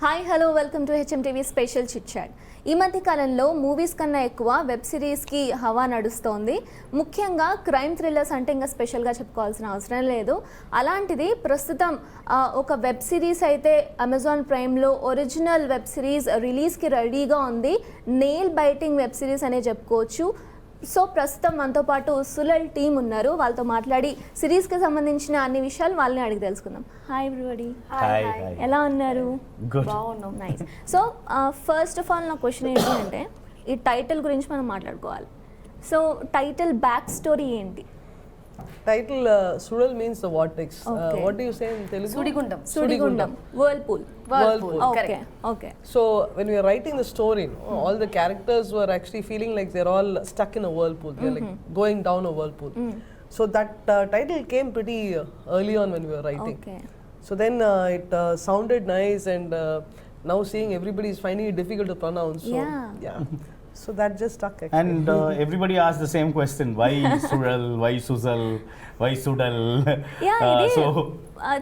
Hi hello welcome to hmtv special chit chat. ఈ మధ్య కాలంలో మూవీస్ కన్నా ఎక్కువ వెబ్ సిరీస్కి హవా నడుస్తోంది. ముఖ్యంగా క్రైమ్ థ్రిల్లర్స్ అంటే ఇంకా స్పెషల్గా చెప్పుకోవాల్సిన అవసరం లేదు. అలాంటిది ప్రస్తుతం ఒక వెబ్ సిరీస్ అయితే అమెజాన్ ప్రైమ్లో ఒరిజినల్ వెబ్ సిరీస్ రిలీజ్కి రెడీగా ఉంది. నెయిల్ బైటింగ్ వెబ్ సిరీస్ అనే చెప్పుకోవచ్చు. సో ప్రస్తుతం మనతో పాటు సుజల్ టీమ్ ఉన్నారు. వాళ్ళతో మాట్లాడి సిరీస్కి సంబంధించిన అన్ని విషయాలు వాళ్ళని అడిగి తెలుసుకుందాం. హాయ్ ఎవ్రీబడి, ఎలా ఉన్నారు? బాగున్నాం. Nice. So first of all నా క్వశ్చన్ ఏంటి అంటే, ఈ టైటిల్ గురించి మనం మాట్లాడుకోవాలి. సో టైటిల్ బ్యాక్ స్టోరీ ఏంటి? Title Suzhal means the vortex. Okay. What do you say in Telugu? Sudhigundam. Whirlpool. Okay. Okay. So when we are writing the story, all the characters were actually feeling like they're all stuck in a whirlpool. They're like going down a whirlpool. So that title came pretty early on when we were writing. Okay. So then it sounded nice, and now seeing everybody is finding it difficult to pronounce. So, yeah. So that just stuck actually. And everybody asked the same question: why Suzhal? Why Suzhal? Why Sudal? ఇది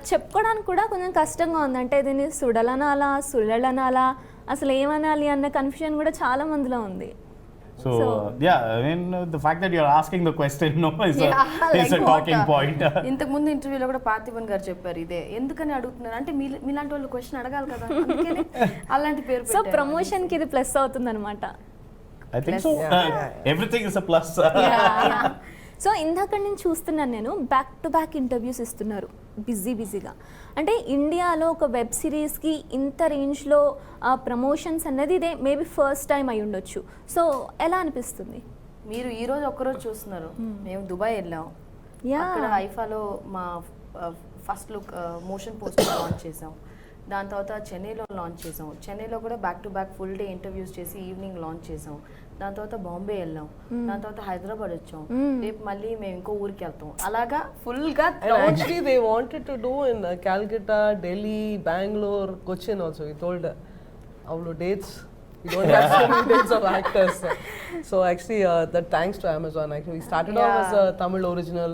చెప్పుకోవడానికి కూడా కొంచెం కష్టంగా ఉంది. అంటే దీన్ని సుడల్ అనాలా, సుడల్ అనాలా, అసలు ఏమనాలి అన్న కన్ఫ్యూజన్ కూడా చాలా మందిలో ఉంది. So yeah, I mean the fact that you're asking the question is a talking point. ఇంతకు ముందు ఇంటర్వ్యూలో కూడా పార్థిబన్ గారు చెప్పారు ఇదే, ఎందుకని అడుగుతున్నారు అంటే మీలాంటి వాళ్ళు క్వశ్చన్ అడగాలి కదా, అందుకని అలాంటి పేరు. సో ప్రమోషన్ కి ఇది ప్లస్ అవుతుంది అనమాట. I think so. Everything is a plus. So ఇందాక నేను చూస్తున్నాను, నేను బ్యాక్ టు బ్యాక్ ఇంటర్వ్యూస్ ఇస్తున్నారు బిజీగా. అంటే ఇండియాలో ఒక వెబ్ సిరీస్కి ఇంత రేంజ్లో ప్రమోషన్స్ అనేది ఇదే మేబీ ఫస్ట్ టైం అయి ఉండొచ్చు. సో ఎలా అనిపిస్తుంది? మీరు ఈరోజు ఒక్కరోజు చూస్తున్నారు, మేము దుబాయ్ వెళ్ళాం. అక్కడ ఐఫాలో మా first look motion poster launch చేసాం. దాని తర్వాత చెన్నైలో లాంచ్ చేసాం. చెన్నైలో కూడా back to back full day interviews చేసి ఈవినింగ్ లాంచ్ చేసాం. దాని తర్వాత బాంబే వెళ్ళాం. దాని తర్వాత హైదరాబాద్ వచ్చాం. రేపు మళ్ళీ మేము ఇంకో ఊరికి వెళ్తాం. అలాగా ఫుల్ గా. Actually they wanted to do in Calcutta, Delhi, Bangalore, Cochin also. We told our dates. We don't have so many dates of actors. So actually that thanks to Amazon. Actually we started off as a Tamil original.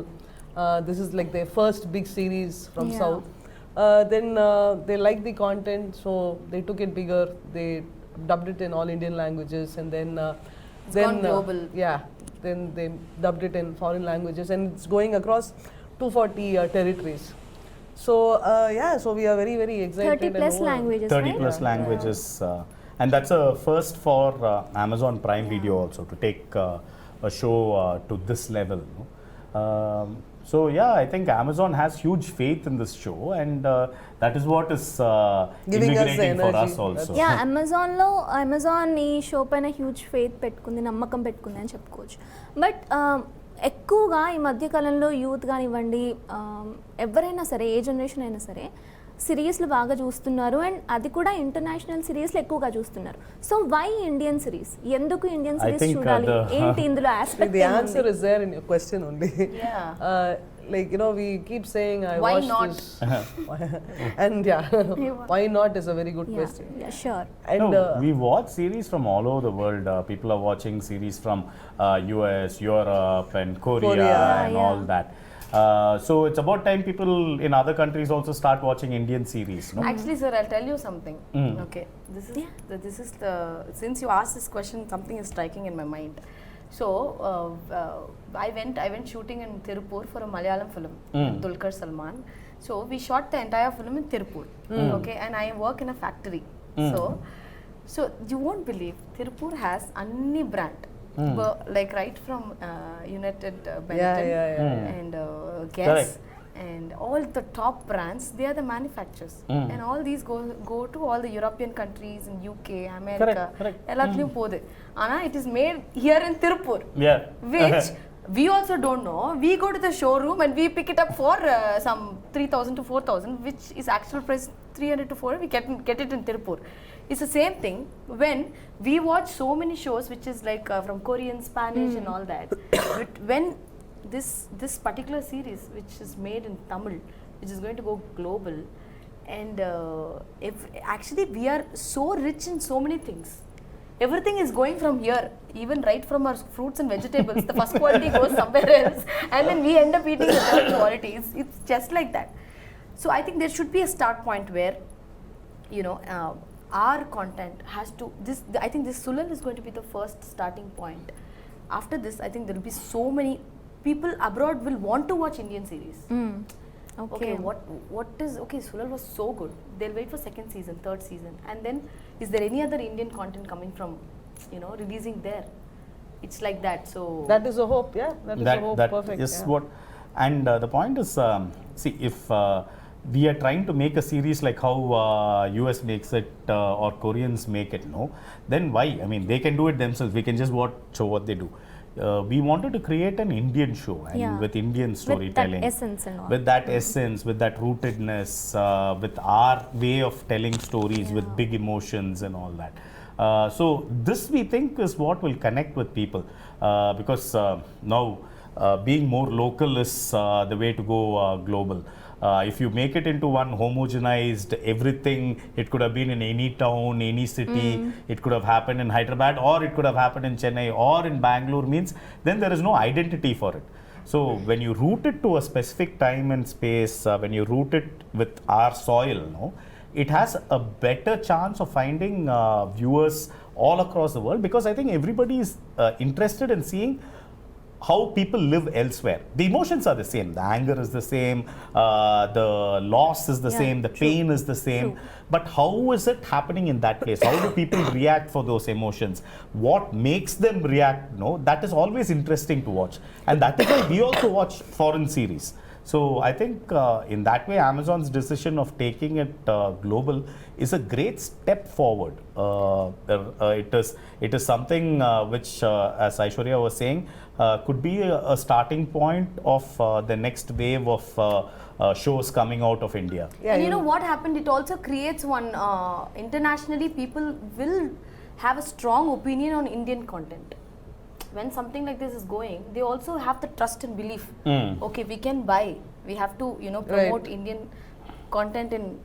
This is like their first big series from South. Then they liked the content, so they took it bigger. They dubbed it in all Indian languages, and then gone global. Then they dubbed it in foreign languages, and it's going across 240 territories. So so we are very very excited. 30 plus languages. 30 plus languages, and that's a first for Amazon Prime Video also to take a show to this level. So yeah, I think Amazon has huge faith in this show, and that is what is giving us invigorating for us also. Yeah, Amazon ఈ show పైన huge faith పెట్టుకుంది, నమ్మకం పెట్టుకుంది అని చెప్పుకోవచ్చు. But ఎక్కువగా ఈ మధ్యకాలంలో యూత్ కానివ్వండి, ఎవరైనా సరే, ఏ జనరేషన్ అయినా సరే సిరీస్లు బాగా చూస్తున్నారు. అండ్ అది కూడా ఇంటర్నేషనల్ సిరీస్లు ఎక్కువగా చూస్తున్నారు. So why Indian series? ఎందుకు ఇండియన్ సిరీస్ చూడాలి? ఏంటి ఇందులో aspect? The answer is there in your question only. Like we keep saying why watched not this. And why not is a very good question. Yeah, sure. And we watch series from all over the world. People are watching series from US, Europe and Korea and all that. So it's about time people in other countries also start watching Indian series, no? Actually sir, I'll tell you something. Okay, this is the since you asked this question, something is striking in my mind. So I went shooting in Tirupur for a Malayalam film, Dulquer Salman. So we shot the entire film in Tirupur. Okay, and I work in a factory. So you won't believe, Tirupur has anni brand. Like right from United Benetton and Guess and all the top brands, they are the manufacturers. And all these go to all the European countries in UK, America. Ellathilum pode. Ana it is made here in Tirupur. Which we also don't know. We go to the showroom and we pick it up for some 3,000 to 4,000, which is actual price 300 to 400. We get it in Tirupur. It's the same thing when we watch so many shows which is like from Korean, Spanish and all that. But when this particular series which is made in Tamil, which is going to go global, and actually we are so rich in so many things. Everything is going from here, even right from our fruits and vegetables. The first quality goes somewhere else, and then we end up eating the third qualities. It's just like that. So I think there should be a start point where our content has to, I think this Sulal is going to be the first starting point. After this, I think there will be so many people abroad will want to watch Indian series. Okay, Sulal was so good. They'll wait for second season, third season, and then is there any other Indian content coming from, releasing there? It's like that. So That is a hope, yeah. That is a hope. That Perfect. is yeah. what, and the point is, see, if we are trying to make a series like how US makes it or Koreans make it, no, then why? I mean, they can do it themselves. We can just watch what they do. We wanted to create an Indian show and with Indian storytelling, with that essence and all. with that essence, with that rootedness, with our way of telling stories, with big emotions and all that. So this we think is what will connect with people, because now being more local is the way to go global. If you make it into one homogenized everything, it could have been in any town, any city, it could have happened in Hyderabad, or it could have happened in Chennai or in Bangalore, means then there is no identity for it. So when you root it to a specific time and space, when you root it with our soil, no, it has a better chance of finding viewers all across the world, because I think everybody is interested in seeing how people live elsewhere. The emotions are the same. The anger is the same. The loss is the same. The pain is the same. But how is it happening in that place? How do people react for those emotions? What makes them react? No, that is always interesting to watch. And that is why we also watch foreign series. So I think in that way, Amazon's decision of taking it global is a great step forward. It is something which, as Aishwarya was saying, could be a starting point of the next wave of shows coming out of India. Yeah, and you know what happened? It also creates one, internationally people will have a strong opinion on Indian content. When something like this is going, they also have the trust and belief. Okay, we can buy. We have to, promote Indian content in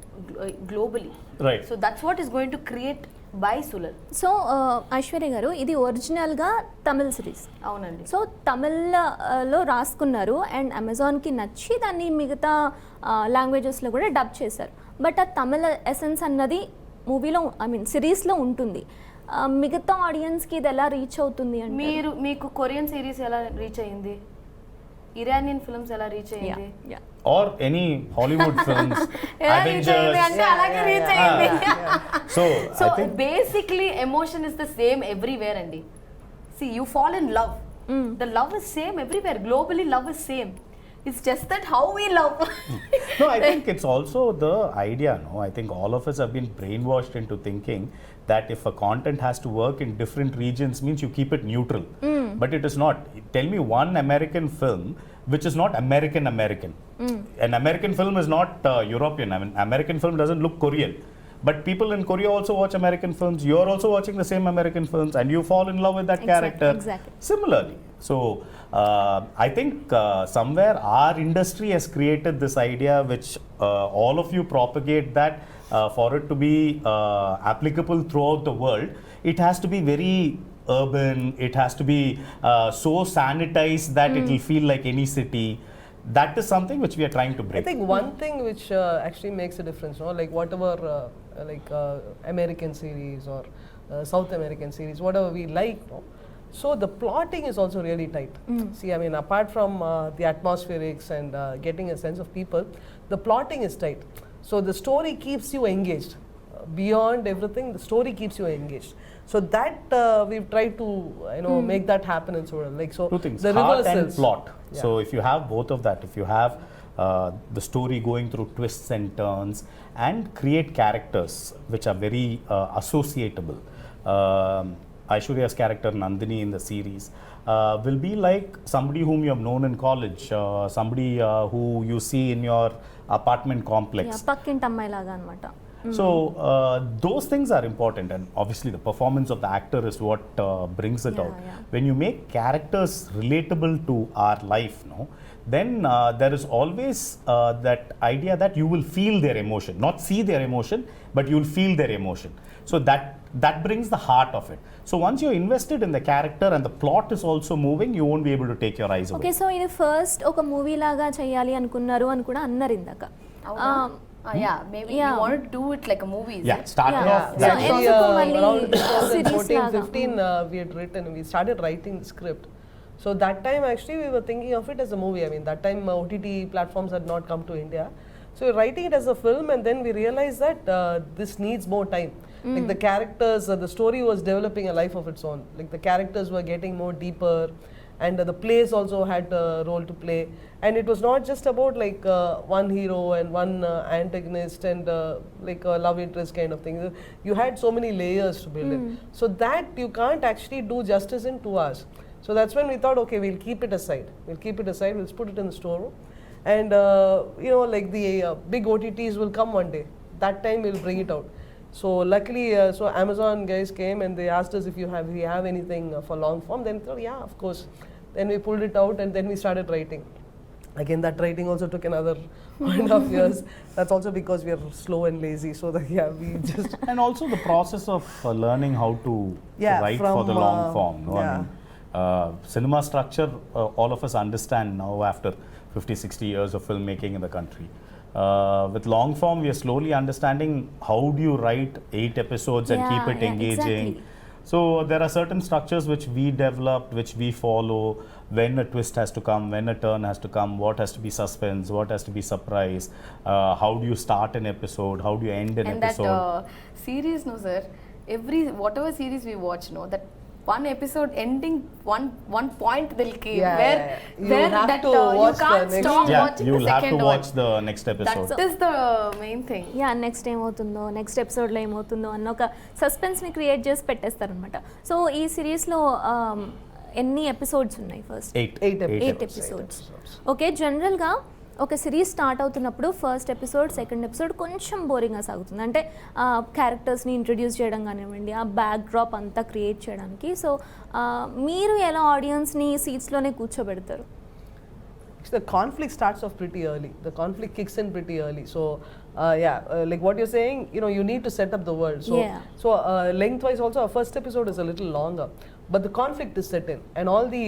globally. Right. So that's what is going to create by Sulal. So Aishwarya గారు, ఇది ఒరిజినల్గా Tamil series. అవునండి. So తమిళ్లో రాసుకున్నారు and అమెజాన్కి నచ్చి దాన్ని మిగతా లాంగ్వేజెస్లో కూడా డబ్ చేశారు. బట్ ఆ తమిళ ఎసెన్స్ అన్నది మూవీలో, ఐ మీన్ సిరీస్లో ఉంటుంది. మిగతా ఆడియన్స్కి ఇది ఎలా రీచ్ అవుతుంది అంటే, మీకు కొరియన్ సిరీస్ ఎలా రీచ్ అయ్యింది, ఇరానియన్ ఫిల్మ్స్ ఎలా రీచ్ అయ్యింది, or any Hollywood films, Avengers. అలాగే రీచ్ అయ్యింది. So So I think basically emotion is the same everywhere, Andy. See, you fall in love. The love is same everywhere. Globally, love is same. It's just that how we love. no, I think it's also the idea. No, I think all of us have been brainwashed into thinking that if a content has to work in different regions, means you keep it neutral. But it is not. Tell me one American film which is not American. An American film is not European. I mean, American film doesn't look Korean. But people in Korea also watch American films. You are also watching the same American films, and you fall in love with that character. Exactly. Similarly, so I think somewhere our industry has created this idea, which all of you propagate, that for it to be applicable throughout the world, it has to be very urban. It has to be so sanitized that it will feel like any city. That is something which we are trying to break. I think one thing which actually makes a difference, no? Like whatever American series or South American series, whatever we like, no? So the plotting is also really tight. See, I mean, apart from the atmospherics and getting a sense of people, the plotting is tight. So the story keeps you engaged. Beyond everything, the story keeps you engaged. So that we've tried to make that happen in Suzhal. Like, so two things: the heart and reversals. plot. Yeah. So if you have both of that, if you have the story going through twists and turns, and create characters which are very associatable. Aishwarya's character Nandini in the series will be like somebody whom you have known in college, somebody who you see in your apartment complex. పక్కింటి అమ్మాయి లాగా అనమాట. So those things are important, and obviously the performance of the actor is what brings it out. When you make characters relatable to our life, no, then there is always that idea that you will feel their emotion, not see their emotion, but you will feel their emotion. So that brings the heart of it. So once you're invested in the character and the plot is also moving, you won't be able to take your eyes away. Okay, so ఇది first ఒక movie లాగా చేయాలి అనుకున్నారు అని కూడా అన్నారు ఇందాక. Yeah, maybe Yeah. you wanted to do it like a movie. is Yeah, it? started Yeah. off So that it's way. also mali around series 2014, laga. 15, we started writing the script. So that time actually we were thinking of it as a movie. I mean, that time OTT platforms had not come to India. So we're writing it as a film, and then we realized that this needs more time. Like the characters, the story was developing a life of its own. Like the characters were getting more deeper, and the plays also had a role to play. And it was not just about like one hero and one antagonist and like a love interest kind of thing. You had so many layers to build it. So that you can't actually do justice in 2 hours. So that's when we thought, okay, we'll keep it aside. We'll keep it aside. We'll put it in the storeroom. And you know, like the big OTTs will come one day. That time we'll bring it out. So luckily, so Amazon guys came and they asked us if we have anything for long form. Then we thought, yeah, of course. Then we pulled it out and then we started writing. Again, that writing also took another 1.5 years. That's also because we are slow and lazy. So that, yeah, we just And also the process of learning how to Yeah, write for from, the long form. No? yeah. I mean, cinema structure, all of us understand now after 50, 60 years of filmmaking in the country. With long form, we are slowly understanding how do you write 8 episodes and keep it engaging. Exactly. So there are certain structures which we developed, which we follow, when a twist has to come, when a turn has to come, what has to be suspense, what has to be surprise, how do you start an episode, how do you end an And episode. that series, no sir, whatever series we watch, no, that one episode ending one point they'll keep Yeah, where yeah, yeah. You where have that to you watch the can't next stop one. Yeah, watching you'll the have second to watch one. the next episode. That is the main thing. Yeah next ఏమవుతుందో next ఎపిసోడ్లో ఏమవుతుందో అన్న ఒక సస్పెన్స్ని create చేసి పెట్టేస్తారనమాట. So ఈ సిరీస్లో ఎన్ని episodes ఉన్నాయి? First 8 episodes. ఓకే, జనరల్గా ఒక సిరీస్ స్టార్ట్ అవుతున్నప్పుడు ఫస్ట్ ఎపిసోడ్ సెకండ్ ఎపిసోడ్ కొంచెం బోరింగ్గా సాగుతుంది. అంటే క్యారెక్టర్స్ని ఇంట్రడ్యూస్ చేయడం కానివ్వండి, ఆ బ్యాక్ డ్రాప్ అంతా క్రియేట్ చేయడానికి. సో మీరు ఎలా ఆడియన్స్ని సీట్స్లోనే కూర్చోబెడతారు? The conflict starts off pretty early. The conflict kicks in pretty early. So, like what you're saying, you know, you need to set up the world. So, Yeah. lengthwise also, our first episode is a little longer, but the conflict is set in, and all the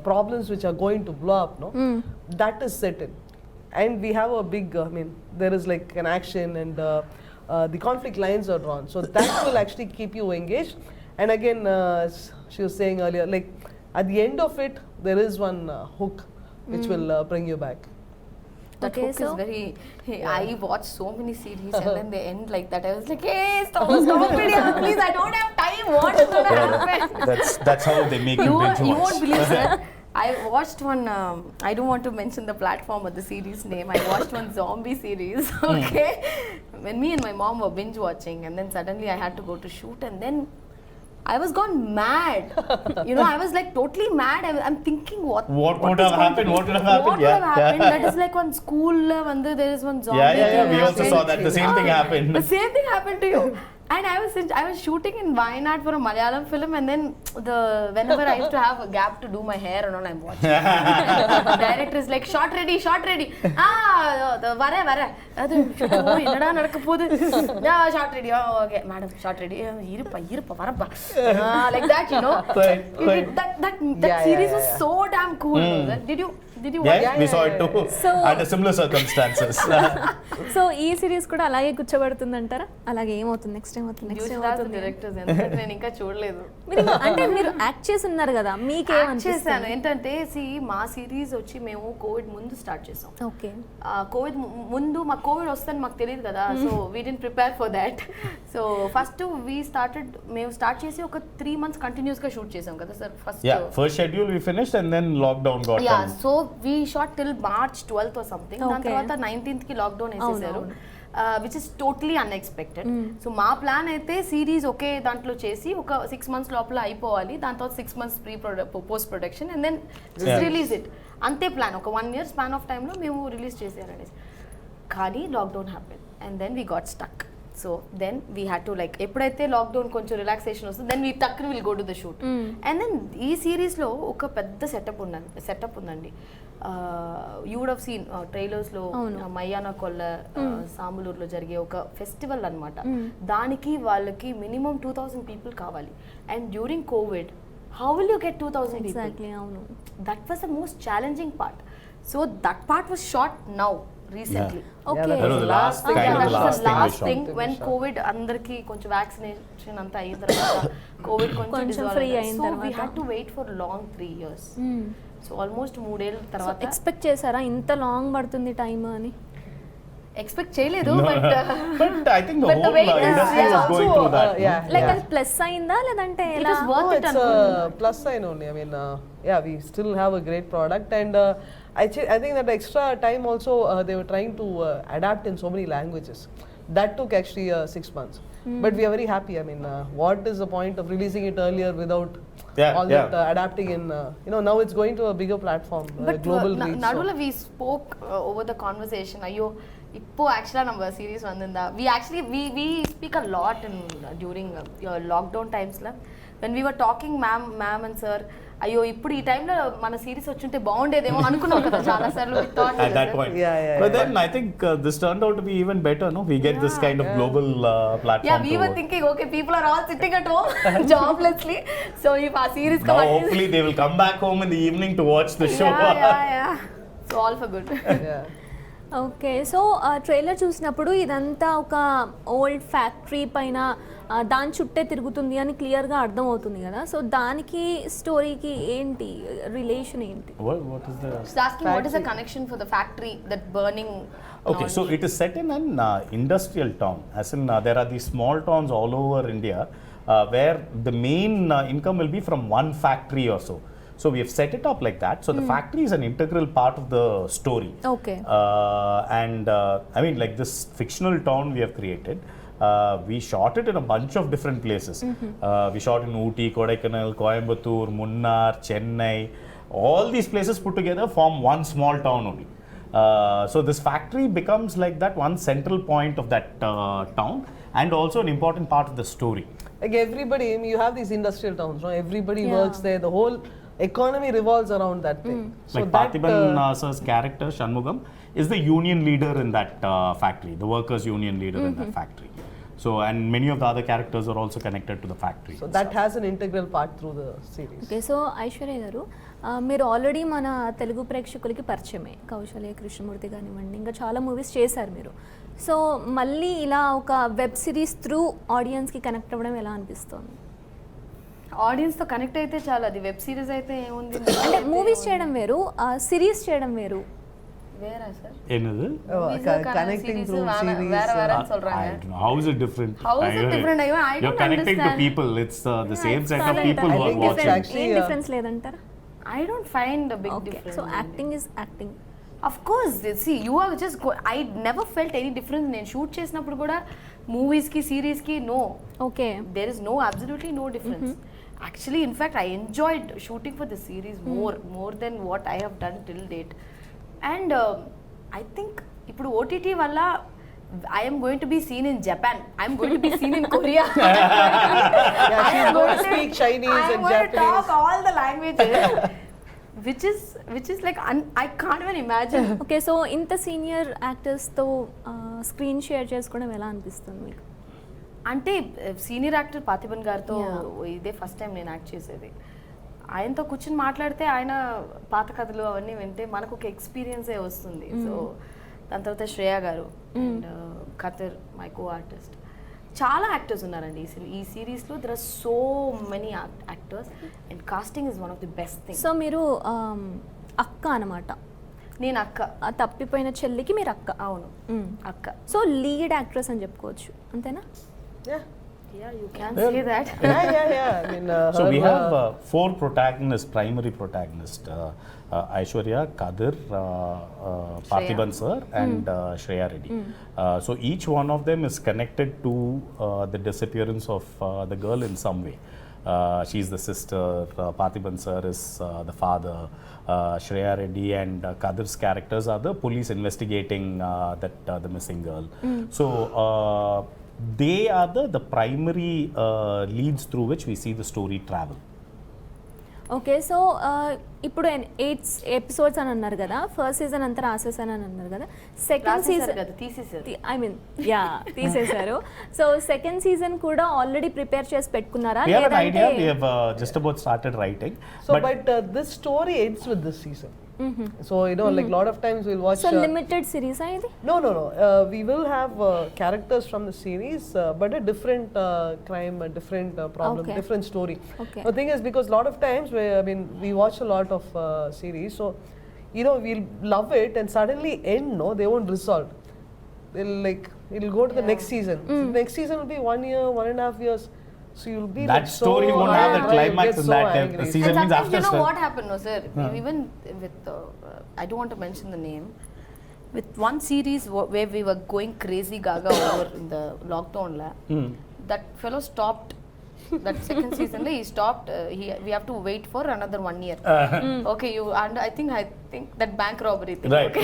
problems which are going to blow up, no, that is set in, and we have a big. I mean, there is like an action, and the conflict lines are drawn. So that will actually keep you engaged. And again, she was saying earlier, like at the end of it, there is one hook which will bring you back. That Okay, hook so- is very. Hey, I watched so many series and then they end like that. I was like, hey, stop it, yeah, please! I don't have time. What is gonna happen? That's how they make you binge You watch. won't believe that. I watched one. I don't want to mention the platform or the series name. I watched one zombie series. Okay, when me and my mom were binge watching, and then suddenly I had to go to shoot, and then I was gone mad. You know, I was like totally mad. I'm thinking, what would is have going happened? to- What would have happened? What would have Yeah. happened? That is like on school. There is one zombie. Yeah. thing We also happened. saw that. The same thing happened. The same thing happened to you. And I was shooting in Wayanad for a Malayalam film, and then whenever I used to have a gap to do my hair and all, I'm watching. The director is like, shot ready. Vara. Oh, என்னடா நடக்க போகுது? Yeah, shot ready. Oh, okay, madam, shot ready. இருப்பா வரப்பா. Like that, you know. Right. That series was so damn cool. Did you watch? Yeah, we saw it too. So- Under similar circumstances. So ఈ series కూడా అలాగే కూర్చోబెడుతుంది అంటారా? అలాగే ఏమవుతుంది? Next ఏమవుతుంది? You next should ask the ఏమవుతుంది? directors. ఎందుకంటే నేను ఇంకా చూడలేదు. మీరు యాక్ట్ చేసి ఉన్నారు కదా, చేశాను. మీకేమనిపిస్తుంది? ఏంటంటే మా సిరీస్ వచ్చి మేము కోవిడ్ ముందు స్టార్ట్ చేసాం. ఓకే, కోవిడ్ ముందు మాకు కోవిడ్ వస్తుందని మాకు తెలియదు కదా, so we didn't prepare for that. So first మేము స్టార్ట్ చేసి ఒక 3 months కంటిన్యూస్ గా షూట్ చేసాం కదా sir. Yeah, first schedule we finished and then lockdown got yeah, done. So we shot till March 12th or something. దాని Okay. తర్వాత 19th కి lockdown వేసేసారు, which is totally unexpected. So మా plan అయితే series ఒకే దాంట్లో చేసి ఒక 6 months లోపల అయిపోవాలి, దాని తర్వాత 6 months post production and then release it. అంతే ప్లాన్, ఒక 1 year స్పాన్ ఆఫ్ టైంలో మేము రిలీజ్ చేసేయాలనేసి. కానీ lockdown happen and then we got stuck. So then we had to like ఎప్పుడైతే లాక్డౌన్ కొంచెం రిలాక్సేషన్ వస్తుంది then we took will go to the shoot. And then ఈ సిరీస్లో ఒక పెద్ద సెటప్ ఉందండి. యూ వుడ్ హావ్ సీన్ ట్రైలర్స్లో మయ్యాన కొల్ల సాములూరులో జరిగే ఒక ఫెస్టివల్ అన్నమాట. దానికి వాళ్ళకి మినిమం 2000 people కావాలి. And during covid how will you get 2000 people? Exactly, అవును. That was the most challenging part. So that part was shot now. recently. Okay. that That was the last thing. kind of That the was last the thing we last shot. thing when COVID అందరికి కొంచెం vaccination అంతా అయిన తర్వాత Covid కొంచెం కొంచెం dissolve free అయింది. అయిన So we తర్వాత. had to wait for long 3 years. So almost 3 ఏళ్ళ తర్వాత ఎక్స్పెక్ట్ చేశారా ఇంత లాంగ్ పడుతుంది టైం అని? ఎక్స్పెక్ట్ చేయలేదు No, but but I think the but the whole wait is- industry yeah, was going also, through that. no? yeah. Like అది plus అయిందా లేదంటే it ఎలా? was worth No, it it's అనుకుంటున్నా. a plus sign only. I mean, yeah, we still have a great product, and I think that extra time also they were trying to adapt in so many languages. That took actually 6 months. But we are very happy. I mean, what is the point of releasing it earlier without Yeah, all that adapting in? Now it's going to a bigger platform, But global reach. so- நடுவில் we spoke over the conversation. ஐயோ இப்போ ஆக்சுவலாக நம்ம series வந்திருந்தா we speak a lot in during lockdown timesல when we were talking ma'am and sir అయ్యో ఇప్పుడు ఈ టైంలో మన సిరీస్ వచ్చుంటే బాగుండేదేమో అనుకున్నాం కదా చాలా సార్లు At that point. Yeah. But then I think this turned out to be even better, no? We get this kind of global platform. Yeah, we to were work. thinking, okay, people are all sitting at home joblessly. So if our series Now hopefully they will come back home in the evening to watch the show. yeah. So all for good. Yeah. Okay, so trailer చూసినప్పుడు ఇదంతా ఒక old factory పైన దాని చుట్టే తిరుగుతుంది అని క్లియర్గా అర్థమవుతుంది కదా. సో దానికి స్టోరీకి ఏంటి రిలేషన్ ఏంటి? What is the... Just asking what is the connection for the factory that burning? Okay, so it is set in an industrial town. As in, there are these small towns all over India where the main income will be from one factory or so. So we have set it up like that. So the factory is an integral part of the story. Okay. And I mean, like this fictional town we have created. We shot it in a bunch of different places. We shot in Ooty, Kodaikanal, Coimbatore, Munnar, Chennai. All these places put together form one small town only. So this factory becomes like that one central point of that town and also an important part of the story. Like everybody, I mean, you have these industrial towns, no? Everybody Yeah. works there. The whole economy revolves around that thing. So Like that, Parthiban sir's character, Shanmugam, is the union leader in that factory, the workers' union leader in that factory. So, and many of the other characters are also connected to the factory. so that has an integral part through the series. Okay, so Aishwarya గారు, మీరు already మన తెలుగు ప్రేక్షకులకి పరిచయమే. కౌశల్య, కృష్ణమూర్తి కానివ్వండి, ఇంకా చాలా movies చేశారు మీరు. సో మళ్ళీ ఇలా ఒక వెబ్ సిరీస్ త్రూ ఆడియన్స్కి కనెక్ట్ అవ్వడం ఎలా అనిపిస్తుంది? ఆడియన్స్ తో కనెక్ట్ అయితే చాలా, అది వెబ్ సిరీస్ అయితే ఏముంది అంటే మూవీస్ చేయడం వేరు, సిరీస్ చేయడం వేరు. వేరా సార్? என்னது? Connecting through series. వేరే I சொல்றாங்க. don't know. How is it different? How is it different? I You're don't connecting to understand. people. It's the same set of Solid. people who I are think it's watching. actually, ఏం difference లేదంటారా? I don't find a big okay, difference. So acting is acting. Of course, see, you are just I never felt any difference. నేను shoot చేసినప్పుడు కూడా movies కి series కి no. Okay, There is absolutely no difference. Actually, in fact, I enjoyed shooting for the series more than what I have done till date. And I think ఇప్పుడు OTT వల్ల I am going to be seen in Japan. I am going to be seen in Korea. Yeah, I she's am going to speak Chinese I am and going Japanese. to talk all the languages. which is like I can't even imagine. Okay, so ఇంత senior యాక్టర్స్తో screen share చేసుకోవడం ఎలా అనిపిస్తుంది మీకు? అంటే senior actor Parthiban గారితో Yeah. ఇదే first time నేను act చేసేది. ఆయనతో కూర్చొని మాట్లాడితే ఆయన పాత కథలు అవన్నీ వింటే మనకు ఒక ఎక్స్పీరియన్సే వస్తుంది. సో దాని తర్వాత Shreya garu and Kathir my co artist, చాలా యాక్టర్స్ ఉన్నారండి ఈ సిరీస్లో. There are so many actors and casting is one of the best thing. So మీరు అక్క అనమాట. నేను అక్క, ఆ తప్పిపోయిన చెల్లికి మీరు అక్క. అవును అక్క. సో లీడ్ యాక్ట్రెస్ అని చెప్పుకోవచ్చు, అంతేనా? Yeah, you can say that. Yeah. I mean, So her, we have 4 protagonists, primary protagonists: Aishwarya, Kathir, Parthiban sir, and Sriya Reddy. So each one of them is connected to the disappearance of the girl in some way. She's the sister, Parthiban sir is the father, Sriya Reddy and Kathir's characters are the police investigating the missing girl. So they are the primary leads through which we see the story travel. Okay, so ఇప్పుడు 8 episodes అని అన్నారు కదా, first season అంతా రాసేసాను అని అన్నారు కదా. Second season తీసేసారు. I mean తీసేశారు. సో సెకండ్ సీజన్ కూడా ఆల్రెడీ ప్రిపేర్ చేసి పెట్టుకున్నారా? We have an idea. We have just about started writing. but this story ends with this season. So you know, like a lot of times we'll watch. So limited series ఇది? No. We will have characters from the series, but a different crime, a different problem, Okay. different story. Okay. The thing is, because a lot of times, we watch a lot of series, so you know, we'll love it, and suddenly end. No, they won't resolve. It'll go to the next season. Next season will be 1 year, 1.5 years. So you'll be That like story so won't have the angry, climax get in so that angry. season. And means sometimes after you know sir. what happened, no sir? Even with I don't want to mention the name. With one series where we were going crazy gaga over in the lockdown la, that fellow stopped. That second season he stopped. We have to wait for another 1 year. Okay, and I think that bank robbery thing. Right.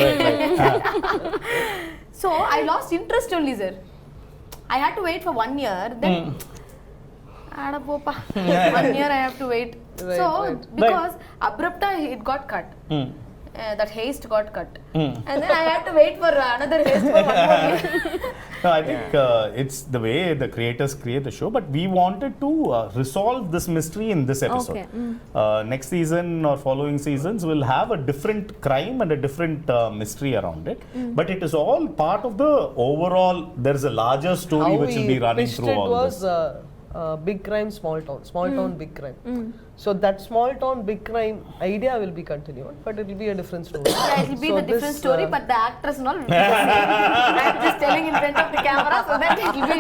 So I lost interest only, sir. I had to wait for 1 year. Then, Adapopa, 1 year I have to wait. Right, So right. because abrupta it got cut. That haste got cut, and then I had to wait for another haste for 1 more year. No, I think it's the way the creators create the show, but we wanted to resolve this mystery in this episode. Okay. Next season or following seasons will have a different crime and a different mystery around it, but it is all part of the overall. There is a larger story How which will be we running pitched through it all was this. big crime, small town, big crime. So that small town, big crime idea will be continued, but it will be a different story. Yeah, it will be So the different this, story, but the actress and all will be the same. I'm just telling in front of the camera so that it will be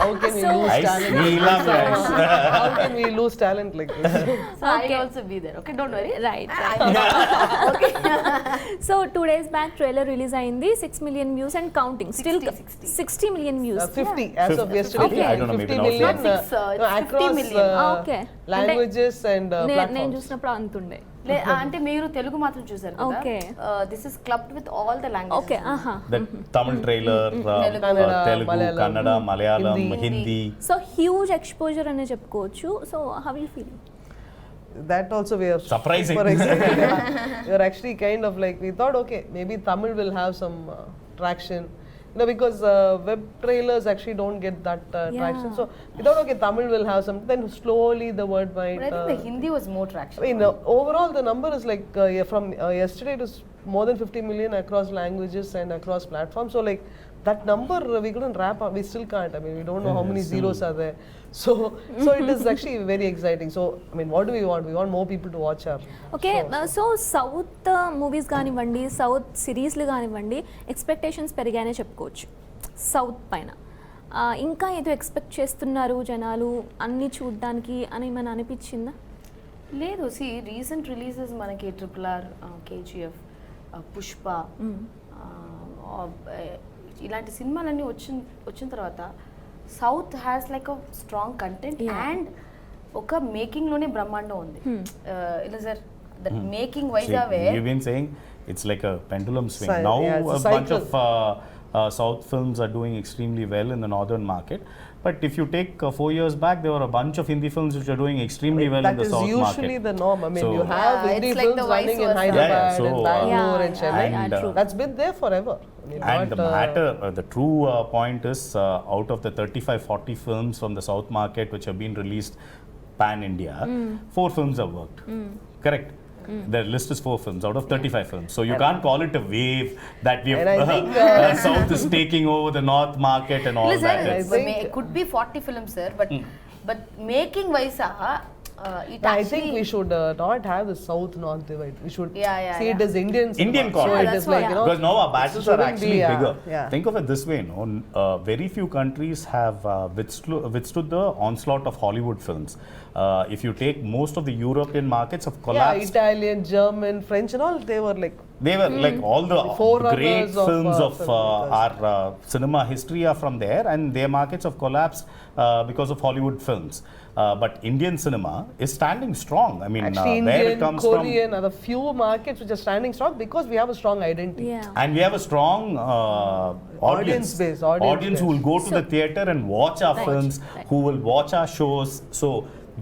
how can we lose I talent? see, love guys. How can we lose talent like this? So Okay. I'll also be there. Okay, don't worry. Right. Okay. So 2 days back trailer release అయింది, 6 million views and counting. Still 60 million views. 50 as of yesterday. Okay. I don't know, maybe 50 now million Not six, it's 50 across million. Okay. languages and నేను platforms. చూసినప్పుడు అంతుండే. అంటే మీరు తెలుగు మాత్రం చూసారు కదా. Okay. This is clubbed with all the languages. Okay, ఆహా. The Tamil trailer, Telugu, Kannada, Malayalam, Hindi. So huge exposure అనే చెప్పుకోవచ్చు. So how you feel? That also we are Surprising. super excited. We are actually kind of like, we thought, okay, maybe Tamil will have some traction. You know, because web trailers actually don't get that traction. So we thought, okay, Tamil will have some. Then slowly the word might. But I think the Hindi was more traction. I mean, overall the number is like from yesterday it was more than 50 million across languages and across platforms. So like that number we couldn't wrap up. We still can't. I mean, we don't know how many zeros are there. So it is actually very exciting. So I mean, what do we want? We want more people to watch our. Okay, show. So south movies కానివ్వండి, south సిరీస్లు కానివ్వండి, expectations పెరిగాయనే చెప్పుకోవచ్చు south పైన. ఇంకా ఏదో expect చేస్తున్నారు జనాలు అన్నీ చూడడానికి అని ఏమైనా అనిపించిందా? లేదు, సి రీసెంట్ రిలీజెస్ మనకి RRR, KGF, పుష్ప, ఇలాంటి సినిమాలన్నీ వచ్చిన తర్వాత south has like a strong content and ఒక మేకింగ్ లోనే బ్రహ్మాండం ఉంది. ఇలా sir that making wise away You've been saying it's like a pendulum swing. Cycle, Now yeah, it's a a bunch cycle. of South films are doing extremely well in the northern market. But if you take 4 years back, there were a bunch of Hindi films which are doing extremely well in That the is South usually market. the norm. I mean, So- you have Yeah, Hindi it's like films the vice running in versa. Hyderabad Yeah, so, and Bangalore yeah, and Chennai. and, true. That's been there forever. I mean, And the not, matter, the true point is, out of the 35-40 films from the South market which have been released pan-India, 4 films have worked. Correct? Their list is 4 films out of 35 films. So you can't call it a wave that we And I have, think, South is taking over the North market and all Listen, that. I It's- think- it could be 40 films, sir, but making wise, it I actually. think we should not have the South-North divide. We should Yeah, see it yeah. as Indian cinema. Indian So content. it That's is like, what- you know, Because now our battles are shouldn't actually be, bigger. yeah. Think of it this way, no? Very few countries have withstood the onslaught of Hollywood films. If you take most of the European markets have yeah, collapsed. Italian, German, French and all, they were like, They were like all the Forerunners great of, films of filmmakers. our cinema history are from there, and their markets have collapsed because of Hollywood films. But Indian cinema is standing strong. I mean, actually where it Indian, comes Korean are the few markets which are standing strong because we have a strong identity. Yeah. from, and we have a strong audience base, audience who will go to the theater and watch our films, who will watch our shows. So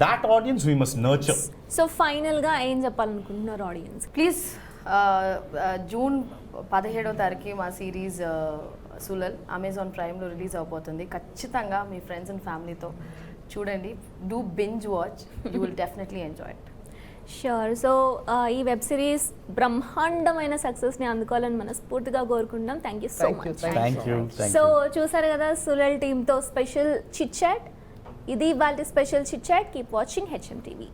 that audience we must nurture. So ఫైనల్గా ఏం చెప్పాలనుకుంటున్నారు audience? Please June 17వ తారీఖు మా సిరీస్ Suzhal Amazon ప్రైమ్లో release అవబోతుంది. ఖచ్చితంగా మీ ఫ్రెండ్స్ అండ్ ఫ్యామిలీతో చూడండి. Do binge watch, you will definitely enjoy it. Sure. So ఈ వెబ్ సిరీస్ బ్రహ్మాండమైన సక్సెస్ని అందుకోవాలని మనస్ఫూర్తిగా కోరుకుంటున్నాం. Thank you so Thank you, much. thank you. Thank you. So చూసారు కదా సుజల్ టీమ్తో స్పెషల్ చిట్ చాట్. ఇది వాళ్ళ special chit chat. Keep watching HM TV.